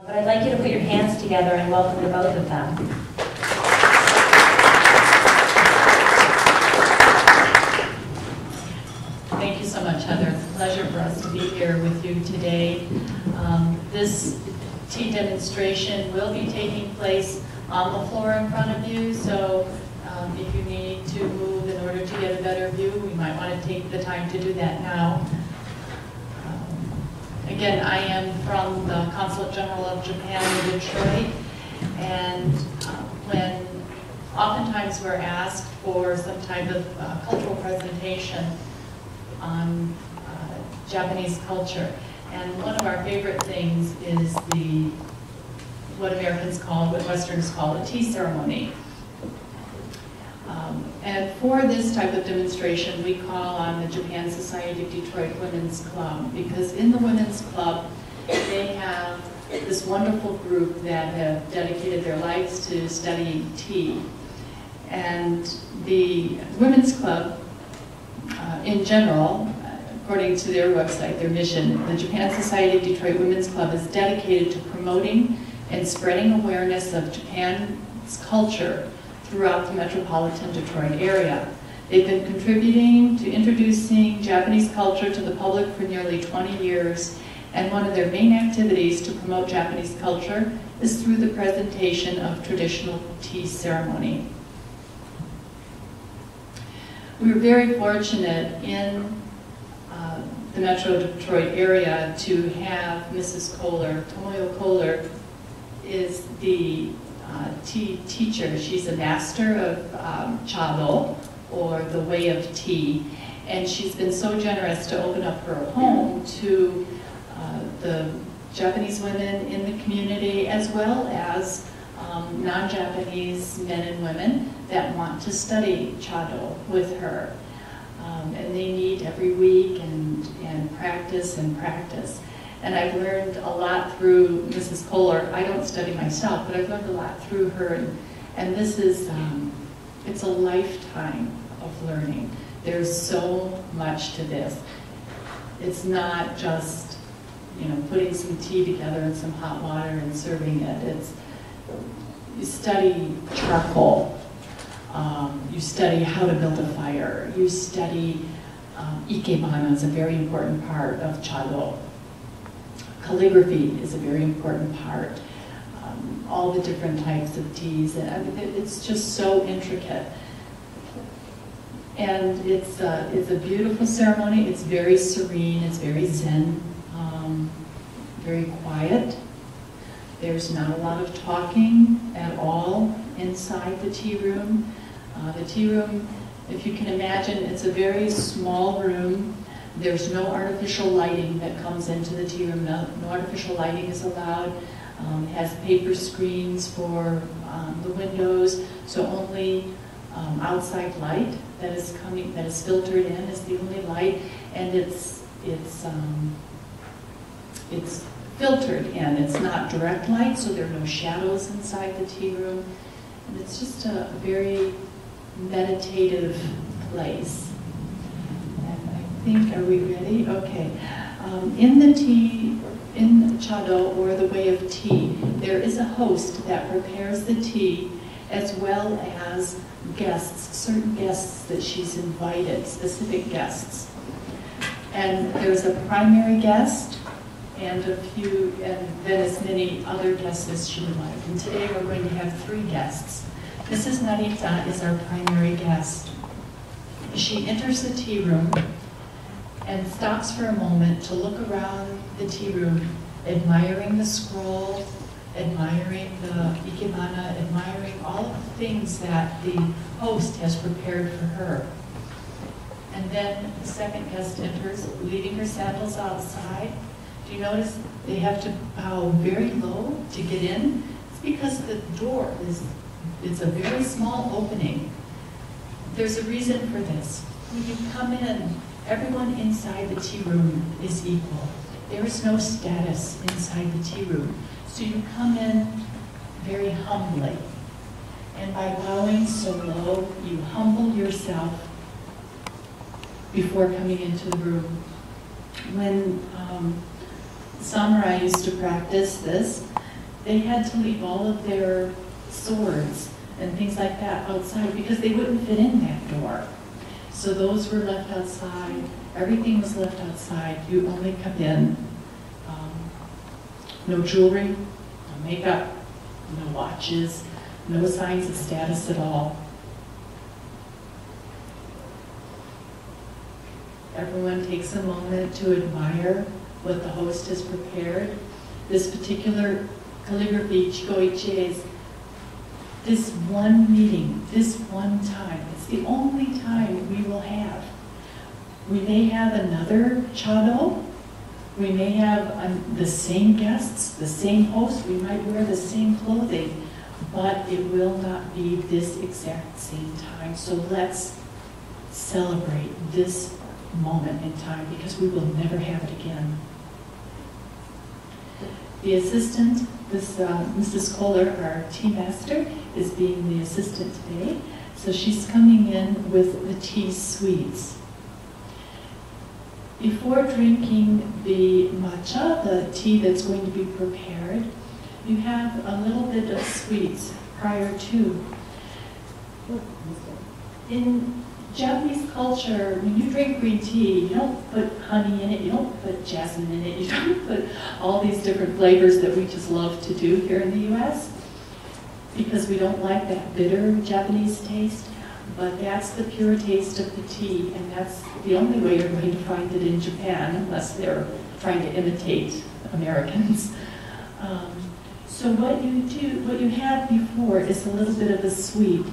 But I'd like you to put your hands together and welcome the both of them. Thank you so much, Heather. It's a pleasure for us to be here with you today. This tea demonstration will be taking place on the floor in front of you, so if you need to move in order to get a better view, we might want to take the time to do that now. Again, I am from the Consulate General of Japan in Detroit, and when oftentimes we're asked for some type of cultural presentation on Japanese culture, and one of our favorite things is what Americans call, what Westerns call, a tea ceremony. And for this type of demonstration, we call on the Japan Society of Detroit Women's Club, because in the Women's Club, they have this wonderful group that have dedicated their lives to studying tea. And the Women's Club, in general, according to their website, their mission, the Japan Society of Detroit Women's Club is dedicated to promoting and spreading awareness of Japan's culture throughout the metropolitan Detroit area. They've been contributing to introducing Japanese culture to the public for nearly 20 years, and one of their main activities to promote Japanese culture is through the presentation of traditional tea ceremony. We were very fortunate in the Metro Detroit area to have Mrs. Kohler. Tomoyo Kohler is the tea teacher. She's a master of chado, or the way of tea, and she's been so generous to open up her home to the Japanese women in the community, as well as non-Japanese men and women that want to study chado with her. And they meet every week and practice and practice. And I've learned a lot through Mrs. Kohler. I don't study myself, but I've learned a lot through her. And this is, it's a lifetime of learning. There's so much to this. It's not just, putting some tea together in some hot water and serving it. You study charcoal. You study how to build a fire. You study ikebana is a very important part of chado. Calligraphy is a very important part. All the different types of teas. It's just so intricate. And it's a beautiful ceremony. It's very serene. It's very zen. Very quiet. There's not a lot of talking at all inside the tea room. The tea room, if you can imagine, it's a very small room. There's no artificial lighting that comes into the tea room. No artificial lighting is allowed. It has paper screens for the windows, so only outside light that is filtered in is the only light, and it's filtered in. It's not direct light, so there are no shadows inside the tea room, and it's just a very meditative place. And I think, are we ready? Okay. In the chado, or the way of tea, there is a host that prepares the tea, as well as guests, certain guests that she's invited, specific guests. And there's a primary guest, and then as many other guests as she would like. And today we're going to have 3 guests. Mrs. Narita is our primary guest. She enters the tea room and stops for a moment to look around the tea room, admiring the scroll, admiring the ikebana, admiring all of the things that the host has prepared for her. And then the second guest enters, leaving her sandals outside. Do you notice they have to bow very low to get in? It's because the door it's a very small opening. There's a reason for this. When you come in, everyone inside the tea room is equal. There is no status inside the tea room. So you come in very humbly. And by bowing so low, you humble yourself before coming into the room. When samurai used to practice this, they had to leave all of their swords and things like that outside because they wouldn't fit in that door. So those were left outside. Everything was left outside. You only come in. No jewelry, no makeup, no watches, no signs of status at all. Everyone takes a moment to admire what the host has prepared. This particular calligraphy, Chigoichi, is this one meeting, this one time. It's the only time we will have. We may have another chado. We may have the same guests, the same host. We might wear the same clothing, but it will not be this exact same time. So let's celebrate this moment in time because we will never have it again. The assistant, Mrs. Kohler, our tea master, is being the assistant today. So she's coming in with the tea sweets. Before drinking the matcha, the tea that's going to be prepared, you have a little bit of sweets prior to. In Japanese culture, when you drink green tea, you don't put honey in it, you don't put jasmine in it, you don't put all these different flavors that we just love to do here in the US because we don't like that bitter Japanese taste. But that's the pure taste of the tea, and that's the only way you're going to find it in Japan, unless they're trying to imitate Americans. So what you had before is a little bit of a sweet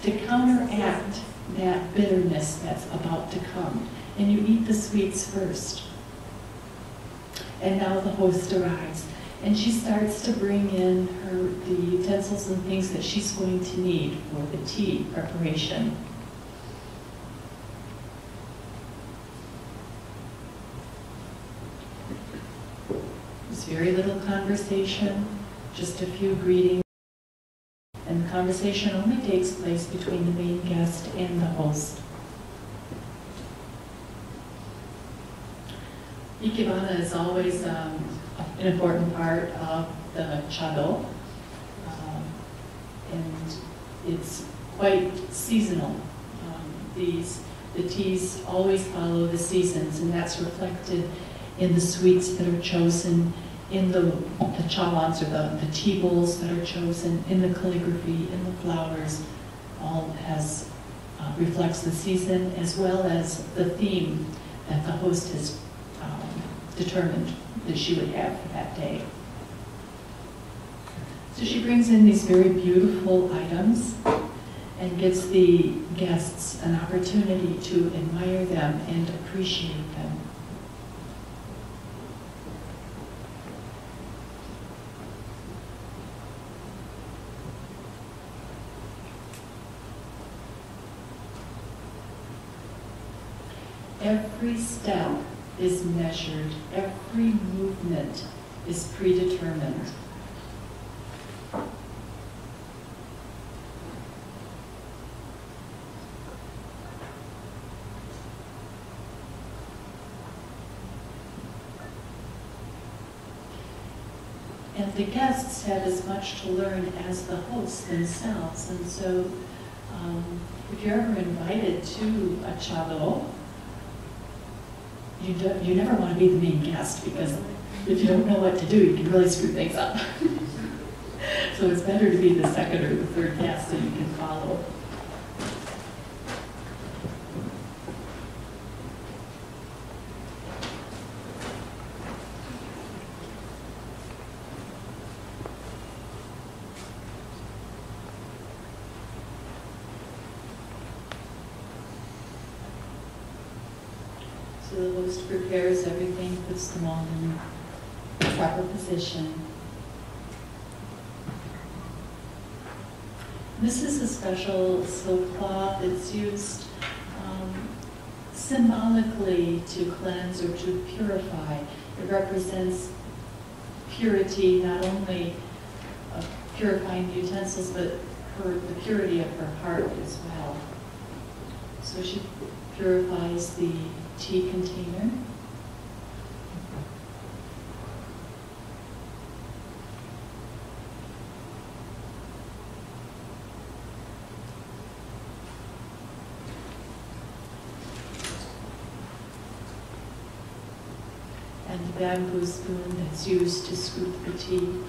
to counteract that bitterness that's about to come. And you eat the sweets first. And now the host arrives. And she starts to bring in the utensils and things that she's going to need for the tea preparation. There's very little conversation, just a few greetings. And the conversation only takes place between the main guest and the host. Ikebana is always an important part of the chado, and it's quite seasonal. The teas always follow the seasons, and that's reflected in the sweets that are chosen, in the chawans, or the tea bowls that are chosen, in the calligraphy, in the flowers. All reflects the season as well as the theme that the host has determined that she would have for that day. So she brings in these very beautiful items and gives the guests an opportunity to admire them and appreciate them. Every step is measured, every movement is predetermined. And the guests have as much to learn as the hosts themselves. And so if you're ever invited to a chado, you never want to be the main guest, because if you don't know what to do, you can really screw things up. So it's better to be the second or the third guest that you can follow. So the host prepares everything, puts them all in proper position. This is a special silk cloth that's used symbolically to cleanse or to purify. It represents purity, not only of purifying the utensils, but the purity of her heart as well. So she purifies the tea container. and the bamboo spoon that's used to scoop the tea.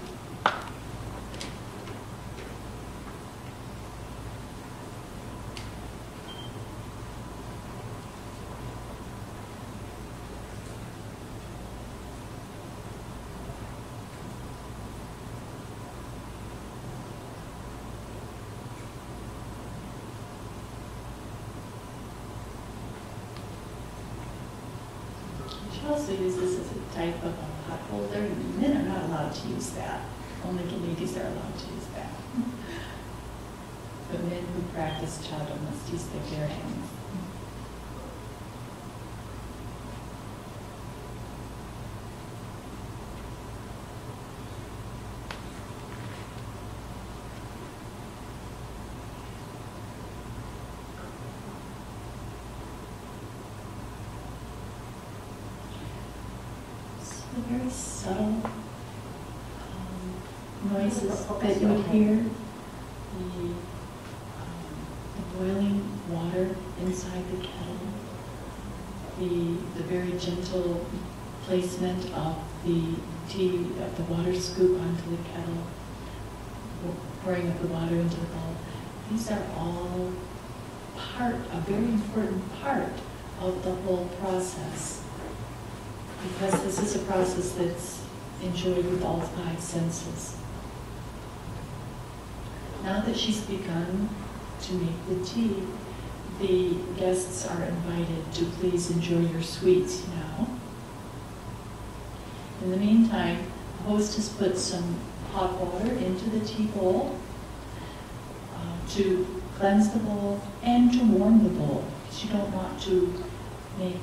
She also uses as a type of a pot holder. Men are not allowed to use that. Only the ladies are allowed to use that. But men who practice chado must use their bare hands. Very subtle noises that you would hear. The boiling water inside the kettle. The very gentle placement of the tea, of the water scoop onto the kettle, pouring of the water into the bowl. These are all a very important part of the whole process. Because this is a process that's enjoyed with all 5 senses. Now that she's begun to make the tea, the guests are invited to please enjoy your sweets now. In the meantime, the host has put some hot water into the tea bowl to cleanse the bowl and to warm the bowl, because you don't want to make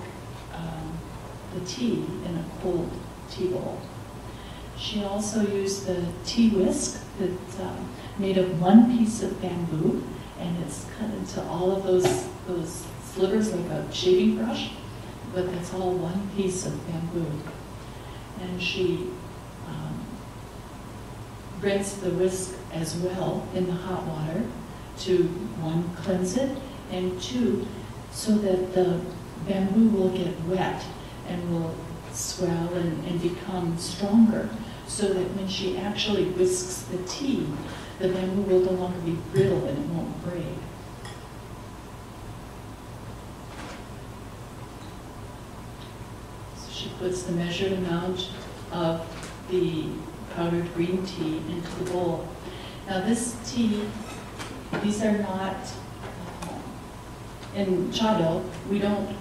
the tea in a cold tea bowl. She also used the tea whisk that's made of 1 piece of bamboo, and it's cut into all of those slivers like a shaving brush, but that's all 1 piece of bamboo. And she rinsed the whisk as well in the hot water to 1, cleanse it, and 2, so that the bamboo will get wet and will swell and become stronger, so that when she actually whisks the tea, the bamboo will no longer be brittle and it won't break. So she puts the measured amount of the powdered green tea into the bowl. Now this tea, these are not, in chado, we don't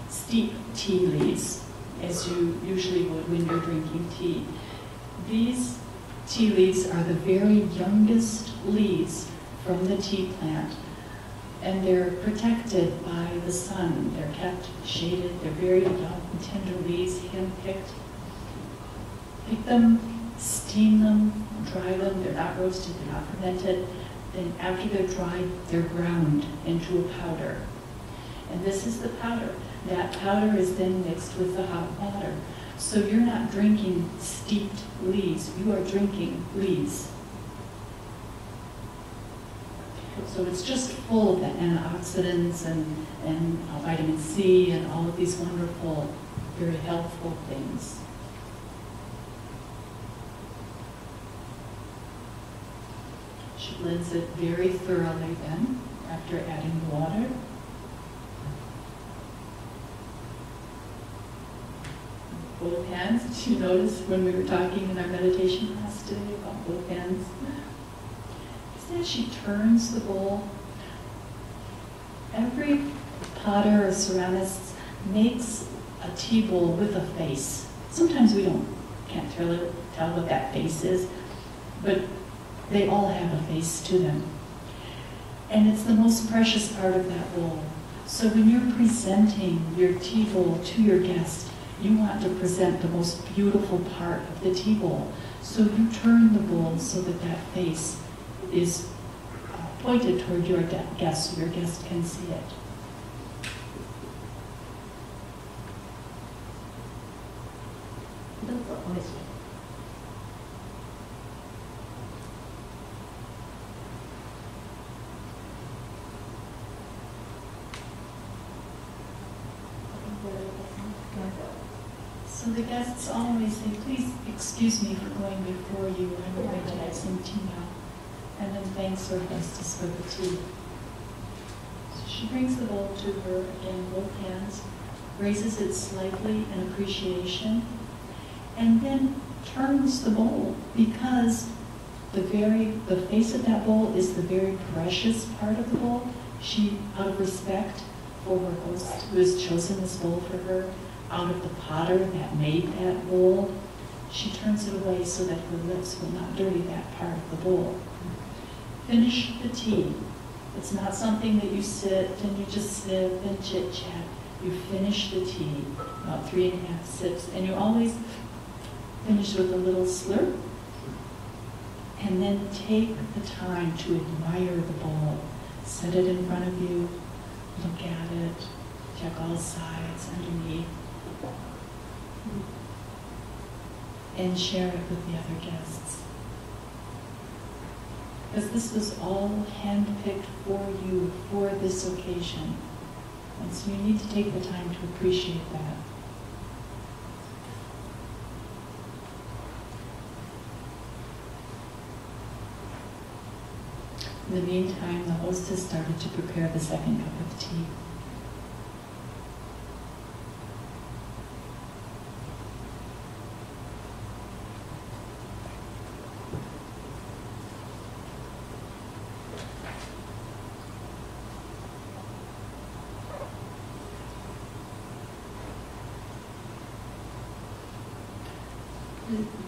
steep tea leaves as you usually would when you're drinking tea. These tea leaves are the very youngest leaves from the tea plant, and they're protected by the sun. They're kept shaded. They're very young, tender leaves, hand-picked. Pick them, steam them, dry them. They're not roasted, they're not fermented. Then after they're dried, they're ground into a powder. And this is the powder. That powder is then mixed with the hot water. So you're not drinking steeped leaves, you are drinking leaves. So it's just full of the antioxidants and vitamin C and all of these wonderful, very healthful things. She blends it very thoroughly then, after adding the water. Both hands. Did you notice when we were talking in our meditation class today about both hands? As she turns the bowl, every potter or ceramist makes a tea bowl with a face. Sometimes we can't tell what that face is, but they all have a face to them. And it's the most precious part of that bowl. So when you're presenting your tea bowl to your guest, you want to present the most beautiful part of the tea bowl. So you turn the bowl so that that face is pointed toward your guest, so your guest can see it. So the guests always say, please excuse me for going before you. I'm going to have some tea now. And then thanks her hostess for the tea. So she brings the bowl to her, again, both hands, raises it slightly in appreciation, and then turns the bowl, because the face of that bowl is the very precious part of the bowl. She, out of respect for her host who has chosen this bowl for her, out of the potter that made that bowl, she turns it away so that her lips will not dirty that part of the bowl. Finish the tea. It's not something that you sit and you just sip and chit-chat. You finish the tea, about 3.5 sips, and you always finish with a little slurp, and then take the time to admire the bowl. Set it in front of you, look at it, check all sides, underneath, and share it with the other guests. Because this was all handpicked for you for this occasion. And so you need to take the time to appreciate that. In the meantime, the host has started to prepare the second cup of tea.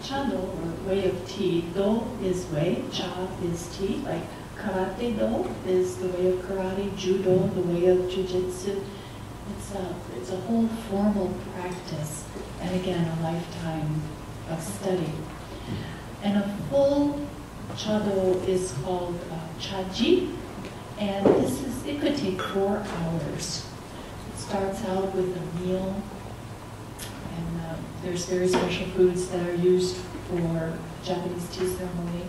Cha-do, or way of tea. Do is way, cha is tea. Like karate do is the way of karate, judo, the way of jujitsu. It's a whole formal practice, and again, a lifetime of study. And a full cha-do is called chaji, and it could take 4 hours. It starts out with a meal. There's very special foods that are used for Japanese tea ceremony.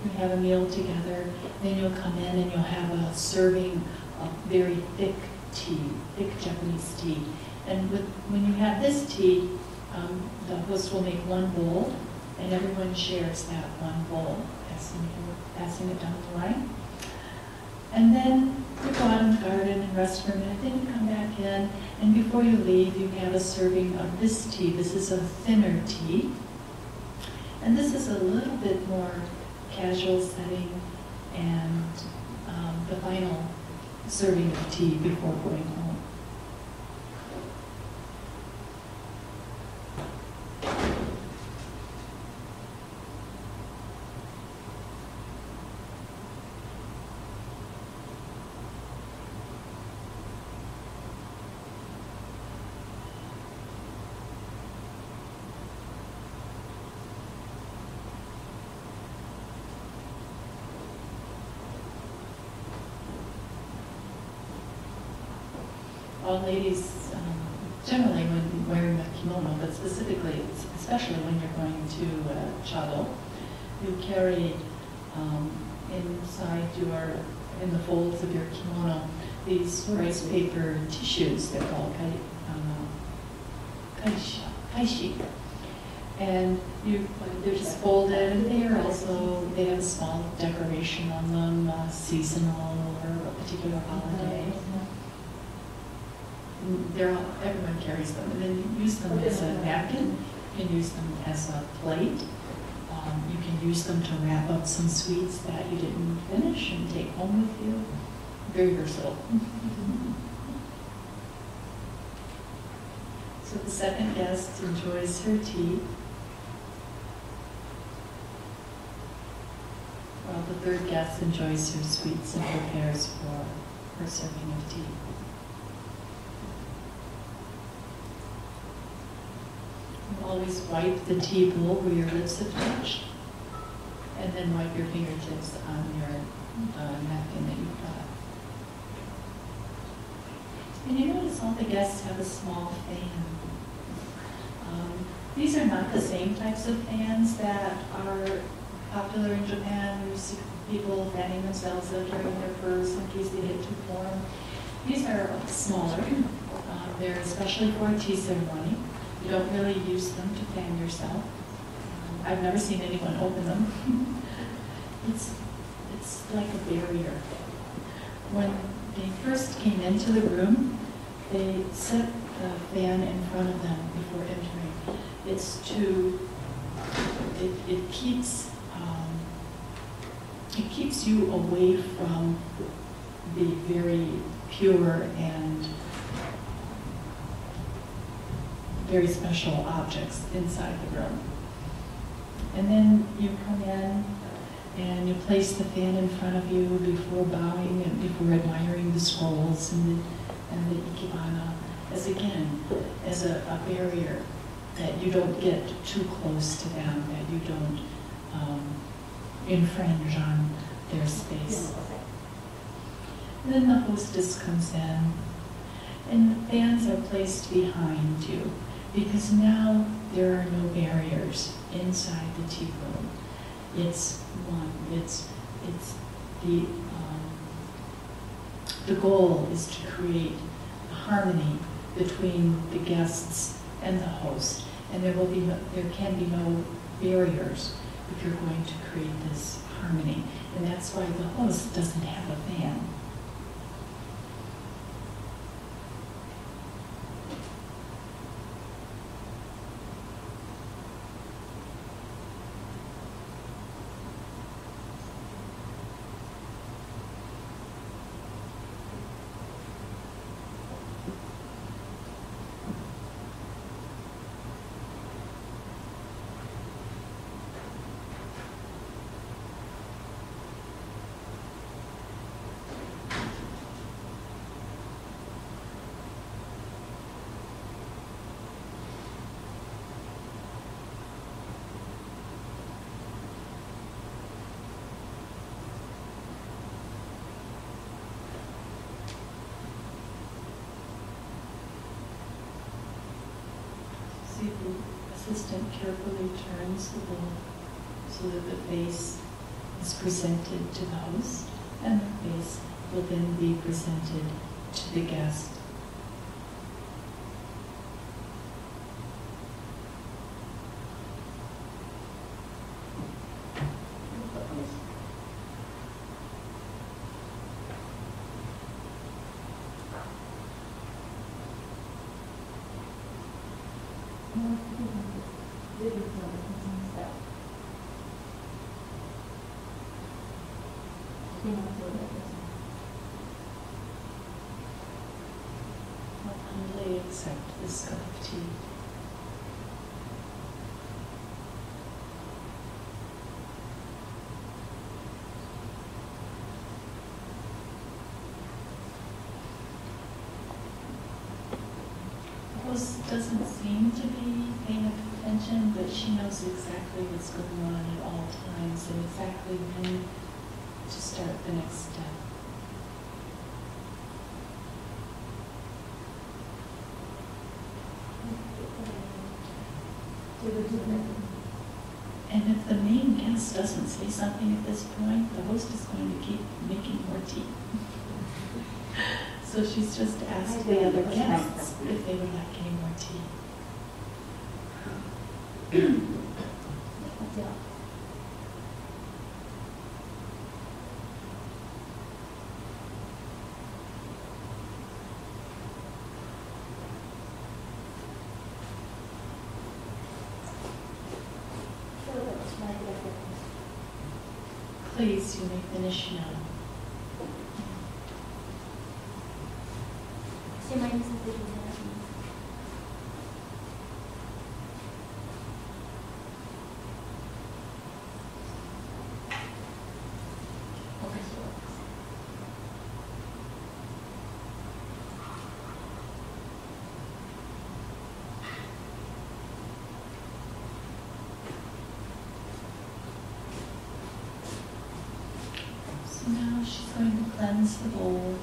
You have a meal together, then you'll come in and you'll have a serving of very thick tea, thick Japanese tea. And when you have this tea, the host will make one bowl, and everyone shares that one bowl, passing it down the line. And then you go out in the garden and rest for a minute, then you come back in, and before you leave, you have a serving of this tea. This is a thinner tea. And this is a little bit more casual setting, and the final serving of tea before going home. All ladies, generally when wearing a kimono, but specifically, especially when you're going to cha-do, you carry in the folds of your kimono, these rice paper tissues. They're called kaishi. And they're just folded, and they have a small decoration on them, seasonal or a particular holiday. Everyone carries them, and then you use them as a napkin, you can use them as a plate, you can use them to wrap up some sweets that you didn't finish and take home with you. Very versatile. So the second guest enjoys her tea, while the third guest enjoys her sweets and prepares for her serving of tea. Always wipe the tea bowl where your lips have touched, and then wipe your fingertips on your napkin that you've got. And you notice all the guests have a small fan. These are not the same types of fans that are popular in Japan. You see people fanning themselves out during their furs in case they get too warm. These are smaller. They're especially for a tea ceremony. You don't really use them to fan yourself. I've never seen anyone open them. It's like a barrier. When they first came into the room, they set the fan in front of them before entering. It keeps you away from the very pure and very special objects inside the room. And then you come in and you place the fan in front of you before bowing and before admiring the scrolls and the ikebana as a barrier that you don't get too close to them, that you don't infringe on their space. And then the hostess comes in, and the fans are placed behind you, because now there are no barriers inside the tea room. It's one. It's the goal is to create a harmony between the guests and the host, and there can be no barriers if you're going to create this harmony, and that's why the host doesn't have a fan. See, the assistant carefully turns the bowl so that the face is presented to the host, and the face will then be presented to the guest. I'll humbly accept this cup of tea. The host doesn't seem to be paying attention, but she knows exactly what's going on at all times and exactly when to start the next step. And if the main guest doesn't say something at this point, the host is going to keep making more tea. So she's just asked the other guests if they would like any more tea. Please, you may finish now. So now she's going to cleanse the bowl,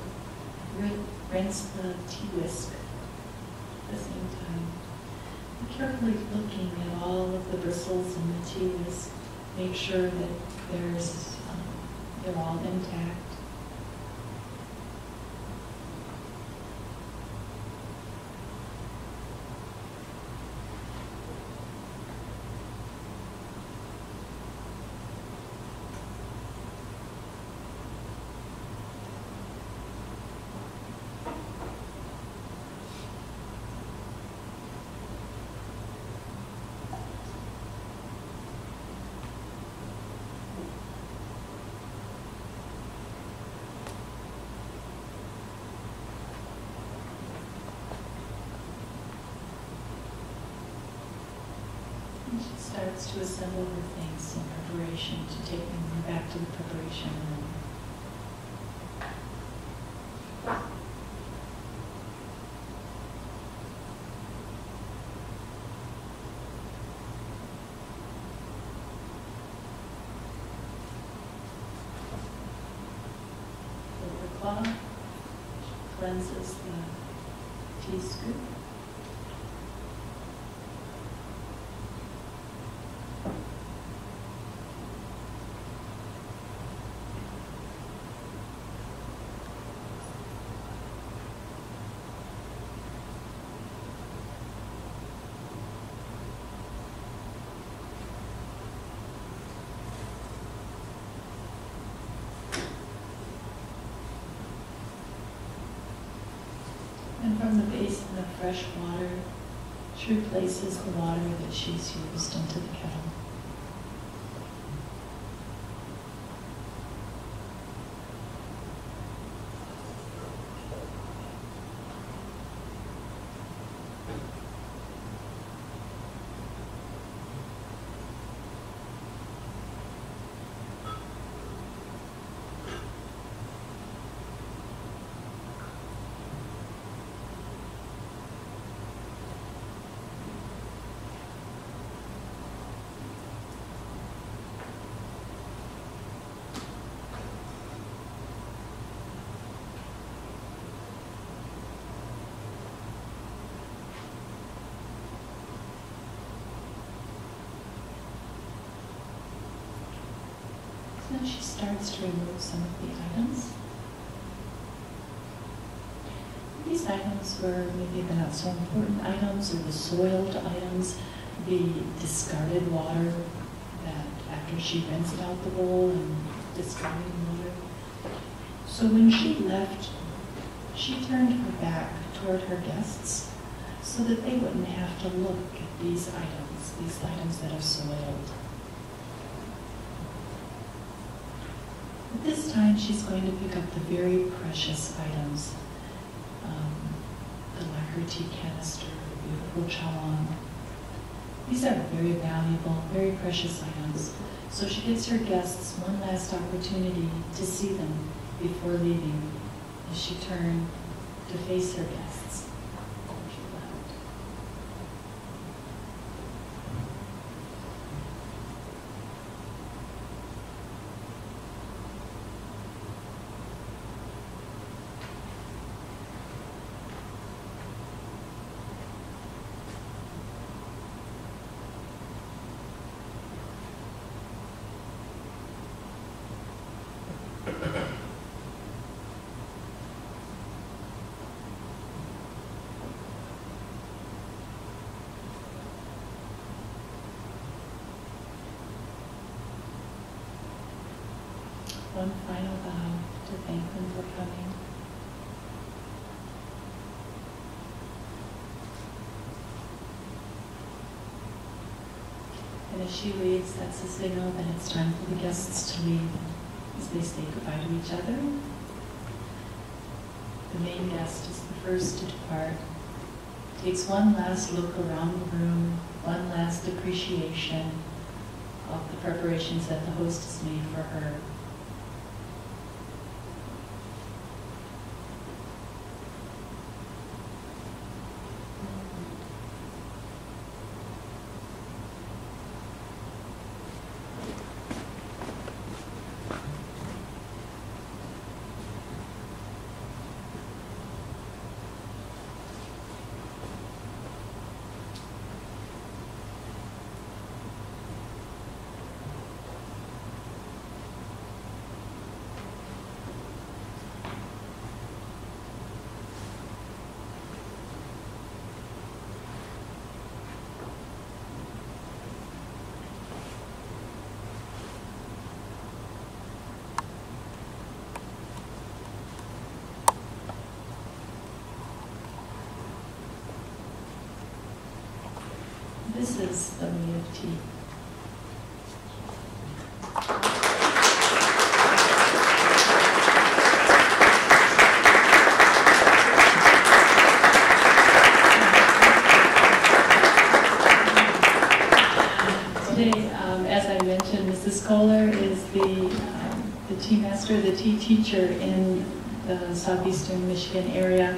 rinse the tea whisk at the same time. And carefully looking at all of the bristles in the tea whisk, make sure that they're all intact. starts to assemble her things in preparation to take them back to the preparation room. With the cloth, she cleanses the tea scoop. And from the basin of fresh water, she replaces the water that she's used into the kettle. Then she starts to remove some of the items. These items were maybe the not so important items or the soiled items, the discarded water that after she rinsed out the bowl and discarded water. So when she left, she turned her back toward her guests so that they wouldn't have to look at these items that are soiled. This time she's going to pick up the very precious items. The lacquer tea canister, the beautiful chawan. These are very valuable, very precious items. So she gives her guests one last opportunity to see them before leaving as she turned to face her guests. She left. One final bow to thank them for coming. And as she leaves, that's a signal that it's time for the guests to leave as they say goodbye to each other. The main guest is the first to depart. Takes one last look around the room, one last appreciation of the preparations that the hostess made for her. This is the way of tea. today, as I mentioned, Mrs. Kohler is the tea master, the tea teacher in the southeastern Michigan area.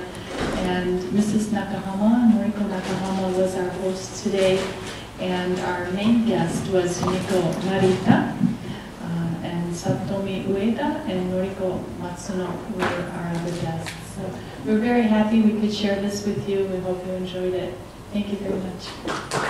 And Mrs. Nakahama, Noriko Nakahama, was our host today. And our main guest was Miko Narita, and Satomi Ueda and Noriko Matsuno were our other guests. So we're very happy we could share this with you. We hope you enjoyed it. Thank you very much.